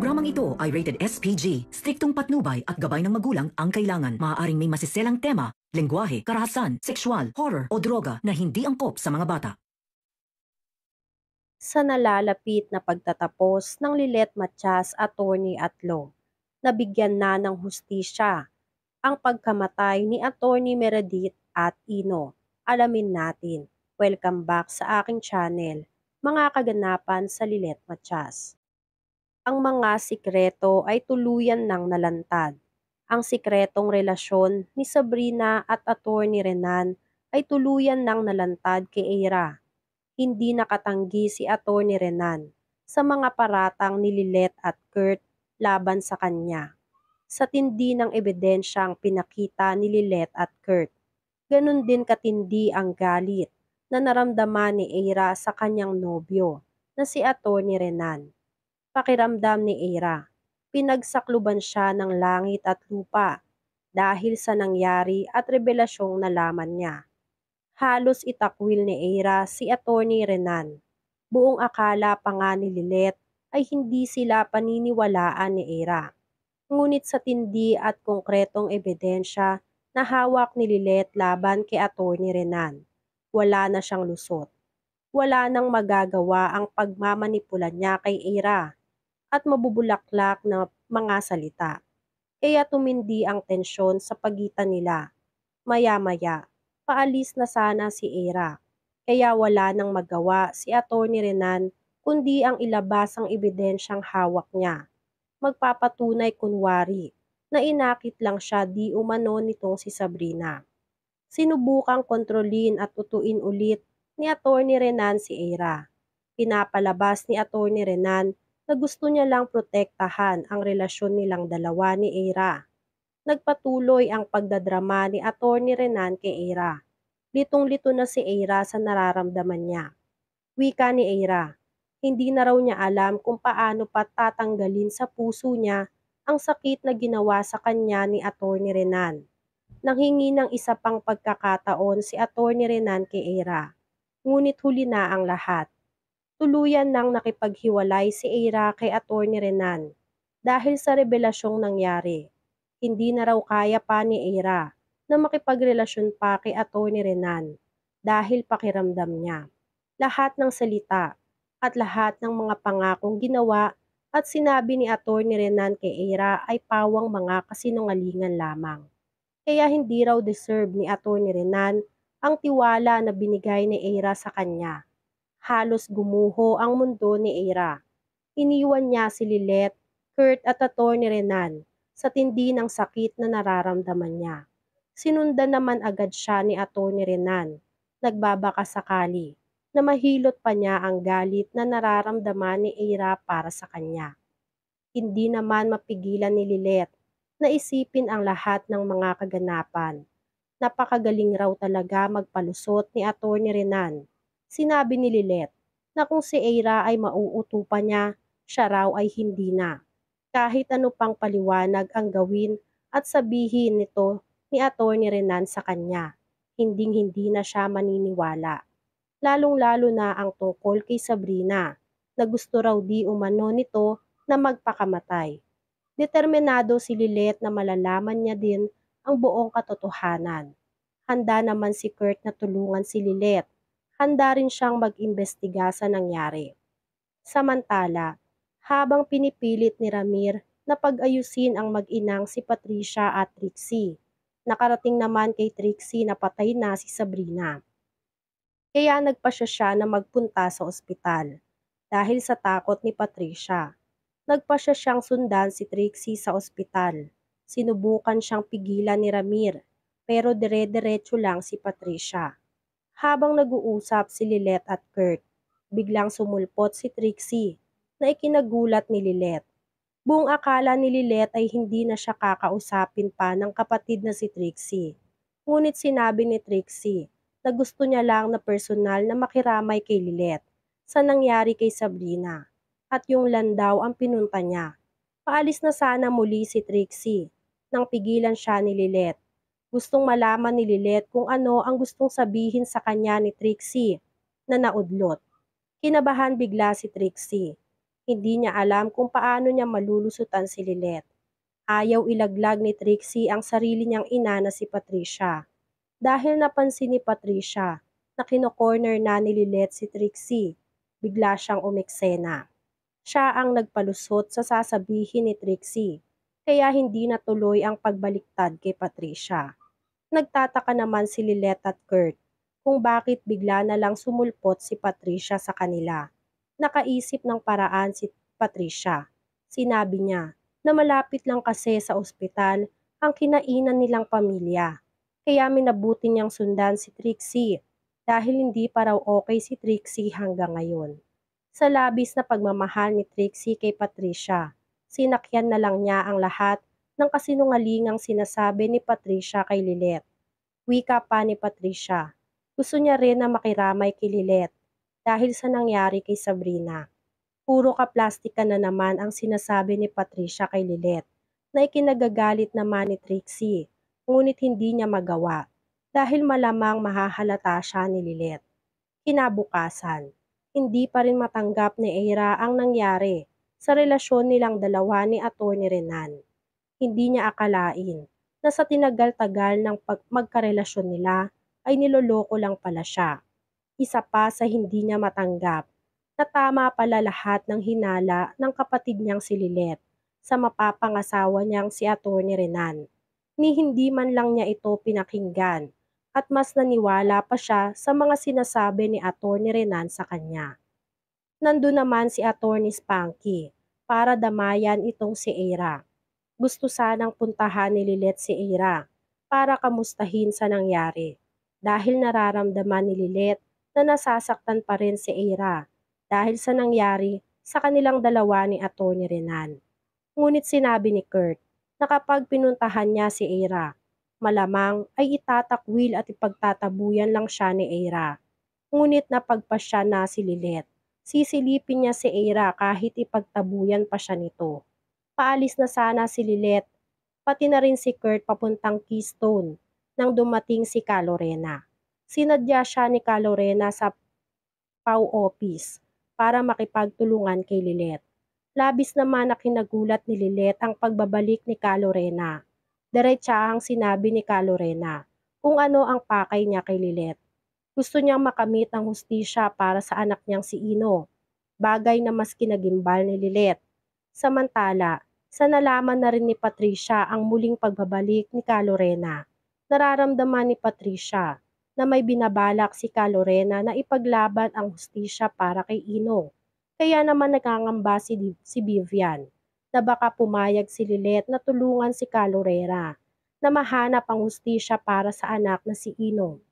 programang ito ay rated SPG. Striktong patnubay at gabay ng magulang ang kailangan. Maaaring may masiselang tema, lengguwahe, karahasan, sexual, horror o droga na hindi angkop sa mga bata. Sa nalalapit na pagtatapos ng Lilet Matias Attorney at Law, nabigyan na ng hustisya ang pagkamatay ni Attorney Meredith at Ino. Alamin natin. Welcome back sa aking channel, mga kaganapan sa Lilet Matias. Ang mga sikreto ay tuluyan ng nalantad. Ang sikretong relasyon ni Sabrina at Attorney Renan ay tuluyan ng nalantad kay Eira. Hindi nakatanggi si Attorney Renan sa mga paratang ni Lilet at Kurt laban sa kanya. Sa tindi ng ebidensyang pinakita ni Lilet at Kurt, ganun din katindi ang galit na naramdaman ni Eira sa kanyang nobyo na si Attorney Renan. Pakiramdam ni Eira, pinagsakluban siya ng langit at lupa dahil sa nangyari at revelasyong nalaman niya. Halos itakwil ni Eira si Attorney Renan. Buong akala pa nga ni Lilet ay hindi sila paniniwalaan ni Eira. Ngunit sa tindi at konkretong ebidensya na hawak ni Lilet laban kay Attorney Renan, wala na siyang lusot. Wala nang magagawa ang pagmamanipula niya kay Eira at mabubulaklak na mga salita. Kaya tumindi ang tensyon sa pagitan nila. Maya-maya, paalis na sana si Eira. Kaya wala nang magawa si Attorney Renan kundi ang ilabas ang ebidensyang hawak niya. Magpapatunay kunwari na inakit lang siya di umano nitong si Sabrina. Sinubukang kontrolin at tutuin ulit ni Attorney Renan si Eira. Pinapalabas ni Attorney Renan na gusto niya lang protektahan ang relasyon nilang dalawa ni Eira. Nagpatuloy ang pagdadrama ni Attorney Renan kay Eira. Litong-lito na si Eira sa nararamdaman niya. Wika ni Eira, hindi na raw niya alam kung paano pa tatanggalin sa puso niya ang sakit na ginawa sa kanya ni Attorney Renan. Nanghingi ng isa pang pagkakataon si Attorney Renan kay Eira. Ngunit huli na ang lahat. Tuluyan nang nakipaghiwalay si Eira kay Attorney Renan dahil sa revelasyong nangyari. Hindi na raw kaya pa ni Eira na makipagrelasyon pa kay Attorney Renan dahil pakiramdam niya. Lahat ng salita at lahat ng mga pangakong ginawa at sinabi ni Attorney Renan kay Eira ay pawang mga kasinungalingan lamang. Kaya hindi raw deserve ni Attorney Renan ang tiwala na binigay ni Eira sa kanya. Halos gumuho ang mundo ni Eira. Iniwan niya si Lilet, Kurt at Attorney Renan sa tindi ng sakit na nararamdaman niya. Sinundan naman agad siya ni Attorney Renan. Nagbabaka sakali na mahilot pa niya ang galit na nararamdaman ni Eira para sa kanya. Hindi naman mapigilan ni Lilet na isipin ang lahat ng mga kaganapan. Napakagaling raw talaga magpalusot ni Attorney Renan. Sinabi ni Lilet na kung si Eira ay mauutupan niya, siya raw ay hindi na. Kahit ano pang paliwanag ang gawin at sabihin nito ni Attorney Renan sa kanya, hinding-hindi na siya maniniwala. Lalong-lalo na ang tungkol kay Sabrina, na gusto raw di umano nito na magpakamatay. Determinado si Lilet na malalaman niya din ang buong katotohanan. Handa naman si Kurt na tulungan si Lilet. Handa rin siyang mag-imbestiga sa nangyari. Samantala, habang pinipilit ni Ramir na pag-ayusin ang mag-inang si Patricia at Trixie, nakarating naman kay Trixie na patay na si Sabrina. Kaya nagpasya siya na magpunta sa ospital. Dahil sa takot ni Patricia, nagpasya siyang sundan si Trixie sa ospital. Sinubukan siyang pigilan ni Ramir, pero dire-diretso lang si Patricia. Habang nag-uusap si Lilet at Kurt, biglang sumulpot si Trixie na ikinagulat ni Lilet. Buong akala ni Lilet ay hindi na siya kakausapin pa ng kapatid na si Trixie. Ngunit sinabi ni Trixie na gusto niya lang na personal na makiramay kay Lilet sa nangyari kay Sabrina at yung landaw ang pinunta niya. Paalis na sana muli si Trixie nang pigilan siya ni Lilet. Gustong malaman ni Lilet kung ano ang gustong sabihin sa kanya ni Trixie na naudlot. Kinabahan bigla si Trixie. Hindi niya alam kung paano niya malulusutan si Lilet. Ayaw ilaglag ni Trixie ang sarili niyang ina na si Patricia. Dahil napansin ni Patricia na kino-corner na ni Lilet si Trixie, bigla siyang umeksena. Siya ang nagpalusot sa sasabihin ni Trixie, kaya hindi natuloy ang pagbaliktad kay Patricia. Nagtataka naman si Lilet at Kurt kung bakit bigla na lang sumulpot si Patricia sa kanila. Nakaisip ng paraan si Patricia. Sinabi niya na malapit lang kasi sa ospital ang kinainan nilang pamilya. Kaya minabuti niyang sundan si Trixie dahil hindi pa raw okay si Trixie hanggang ngayon. Sa labis na pagmamahal ni Trixie kay Patricia, sinakyan na lang niya ang lahat ng kasinungalingang sinasabi ni Patricia kay Lilet. Wika pa ni Patricia, gusto niya rin na makiramay kay Lilet dahil sa nangyari kay Sabrina. Puro kaplastika na naman ang sinasabi ni Patricia kay Lilet na ikinagagalit naman ni Trixie, ngunit hindi niya magawa dahil malamang mahahalata siya ni Lilet. Kinabukasan, hindi pa rin matanggap ni Eira ang nangyari sa relasyon nilang dalawa ni Atty. Renan. Hindi niya akalain na sa tinagal-tagal ng magkarelasyon nila ay niloloko lang pala siya. Isa pa sa hindi niya matanggap na tama pala lahat ng hinala ng kapatid niyang si Lilet sa mapapangasawa niyang si Atty. Renan. Ni hindi man lang niya ito pinakinggan at mas naniwala pa siya sa mga sinasabi ni Atty. Renan sa kanya. Nandun naman si Atty. Spanky para damayan itong si Eira. Gusto sanang puntahan ni Lilet si Eira para kamustahin sa nangyari dahil nararamdaman ni Lilet na nasasaktan pa rin si Eira dahil sa nangyari sa kanilang dalawa ni Atty. Renan. Ngunit sinabi ni Kurt na kapag pinuntahan niya si Eira, malamang ay itatakwil at ipagtatabuyan lang siya ni Eira. Ngunit napagpasya na si Lilet. Sisilipin niya si Eira kahit ipagtabuyan pa siya nito. Paalis na sana si Lilet, pati na rin si Kurt papuntang Keystone nang dumating si Calorena. Sinadya siya ni Calorena sa PAW office para makipagtulungan kay Lilet. Labis naman na kinagulat ni Lilet ang pagbabalik ni Calorena. Diretsahang sinabi ni Calorena kung ano ang pakay niya kay Lilet. Gusto niyang makamit ang hustisya para sa anak niyang si Ino, bagay na mas kinagimbal ni Lilet. Samantala, sa nalaman na rin ni Patricia ang muling pagbabalik ni Calorena, nararamdaman ni Patricia na may binabalak si Calorena na ipaglaban ang hustisya para kay Ino. Kaya naman nagangamba si Vivian na baka pumayag si Lilet na tulungan si Calorena na mahanap ang hustisya para sa anak na si Ino.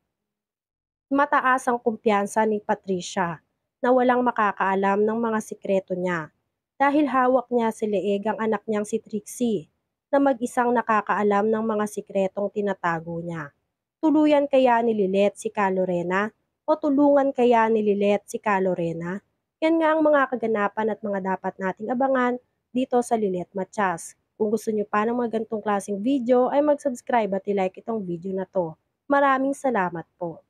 Mataas ang kumpiyansa ni Patricia na walang makakaalam ng mga sikreto niya dahil hawak niya si Leeg ang anak niyang si Trixie na mag-isang nakakaalam ng mga sikretong tinatago niya. Tuluyan kaya ni Lilet si Calorena o tulungan kaya ni Lilet si Calorena? Yan nga ang mga kaganapan at mga dapat nating abangan dito sa Lilet Matias. Kung gusto niyo pa ng mga ganitong klaseng video ay mag-subscribe at i-like itong video na to. Maraming salamat po.